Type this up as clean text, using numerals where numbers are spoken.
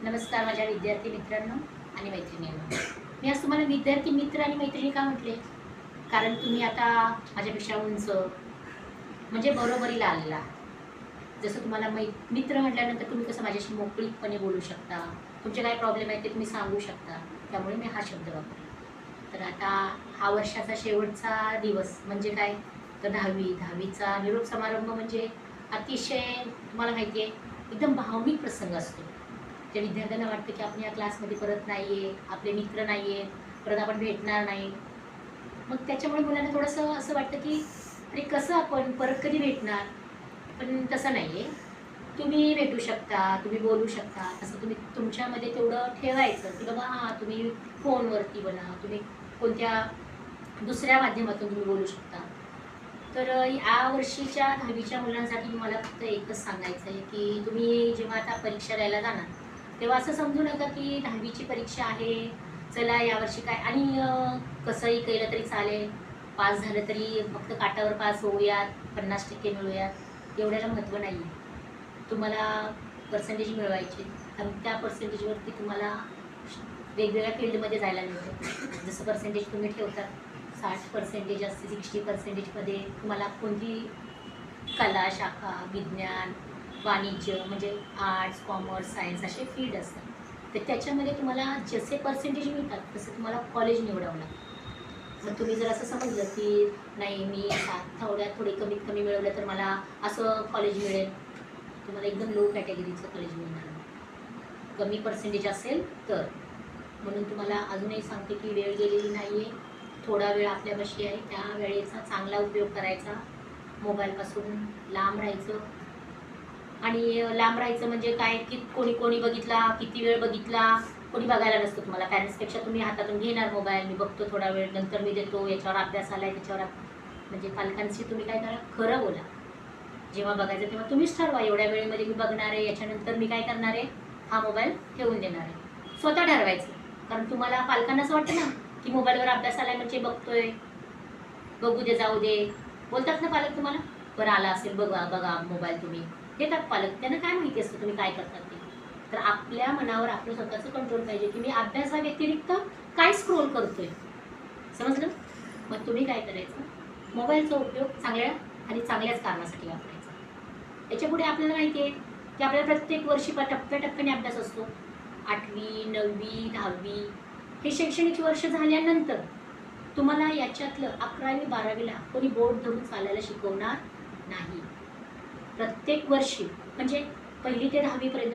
नमस्कार माझ्या विद्यार्थी मित्रांनो आणि मैत्रिणींनो. मी आज तुम्हाला विद्यार्थी मित्र आणि मैत्रिणी का म्हटले, कारण तुम्ही आता माझ्यापेक्षा उंच म्हणजे बरोबरीला आलेला. जसं तुम्हाला मित्र म्हटल्यानंतर तुम्ही कसं माझ्याशी मोकळीकपणे बोलू शकता, तुमचे काय प्रॉब्लेम आहेत ते तुम्ही सांगू शकता, त्यामुळे मी हा शब्द वापरला. तर आता हा वर्षाचा शेवटचा दिवस म्हणजे काय, तर दहावीचा निरोप समारंभ म्हणजे अतिशय तुम्हाला माहिती आहे एकदम भावनिक प्रसंग असतो. त्या विद्यार्थ्यांना वाटतं की आपण या क्लासमध्ये परत नाही आहे, आपले मित्र नाही आहेत, परत आपण भेटणार नाही. मग त्याच्यामुळे मुलांना थोडंसं असं वाटतं की अरे कसं आपण परत कधी भेटणार. पण तसं नाही आहे. तुम्ही भेटू शकता, तुम्ही बोलू शकता. तसं तुम्ही तुमच्यामध्ये तेवढं ठेवायचं की बाबा हां, तुम्ही फोनवरती म्हणा, तुम्ही कोणत्या दुसऱ्या माध्यमातून तुम्ही बोलू शकता. तर या वर्षीच्या 10वीच्या मुलांसाठी मला फक्त एकच सांगायचं आहे की तुम्ही जेव्हा आता परीक्षा द्यायला जाणार, तेव्हा असं समजू नका की 10वीची परीक्षा आहे, चला यावर्षी काय आणि कसंही केलं तरी चालेल, पास झालं तरी फक्त काठावर पास होऊयात, 50% मिळूयात, एवढ्याला महत्त्व नाही आहे. तुम्हाला पर्सेंटेज मिळवायचे आणि त्या पर्सेंटेजवरती तुम्हाला वेगवेगळ्या फील्डमध्ये जायला मिळतं. जसं पर्सेंटेज तुम्ही ठेवतात, 60% असते, 60%मध्ये तुम्हाला कोणती कला शाखा, विज्ञान, वाणिज्य म्हणजे आर्ट्स, कॉमर्स, सायन्स असे फील्ड असतात. तर त्याच्यामध्ये तुम्हाला जसे पर्सेंटेज मिळतात तसं तुम्हाला कॉलेज निवडावं लागतं. मग तुम्ही जर असं समजलं की नाही मी थोडे कमीत कमी मिळवलं तर मला असं कॉलेज मिळेल, तुम्हाला एकदम लो कॅटेगरीचं कॉलेज मिळणार नाही. कमी पर्सेंटेज असेल तर. म्हणून तुम्हाला अजूनही सांगते की वेळ गेलेली नाही आहे, थोडा वेळ आपल्यापाशी आहे, त्या वेळेचा चांगला उपयोग करायचा, मोबाईलपासून लांब राहायचं. आणि लांब राहायचं म्हणजे काय की कोणी बघितला, किती वेळ बघितला, कोणी बघायला नसतं तुम्हाला. पॅरेंट्सपेक्षा तुम्ही हातातून घेणार मोबाईल, मी बघतो थोडा वेळ, नंतर मी देतो, याच्यावर अभ्यास आला आहे त्याच्यावर म्हणजे पालकांशी तुम्ही काय करा, खरं बोला. जेव्हा बघायचं तेव्हा तुम्हीच ठरवा, एवढ्या वेळेमध्ये मी बघणार आहे, याच्यानंतर मी काय करणार आहे, हा मोबाईल ठेवून देणार आहे. स्वतः ठरवायचं. कारण तुम्हाला पालकांना असं वाटतं ना की मोबाईलवर अभ्यास आला म्हणजे बघतोय, बघू दे जाऊ दे, बोलतात ना पालक तुम्हाला. बरं आला असेल बघा बघा मोबाईल तुम्ही देतात पालक, त्यांना काय माहिती असतं तुम्ही काय करतात ते. तर आपल्या मनावर आपलं स्वतःचं कंट्रोल पाहिजे की मी अभ्यासाव्यतिरिक्त काय स्क्रोल करतोय, समजलं. मग तुम्ही काय करायचं, मोबाईलचा उपयोग चांगल्या आणि चांगल्याच कारणासाठी वापरायचा. याच्यापुढे आपल्याला माहिती आहे की आपल्याला प्रत्येक वर्षी टप्प्याटप्प्याने अभ्यास असतो. 8वी 9वी 10वी हे शैक्षणिक वर्ष झाल्यानंतर तुम्हाला याच्यातलं 11वी 12वीला कोणी बोर्ड धरून चालायला शिकवणार नाही. प्रत्येक वर्षी म्हणजे 1ली ते 10वी पर्यंत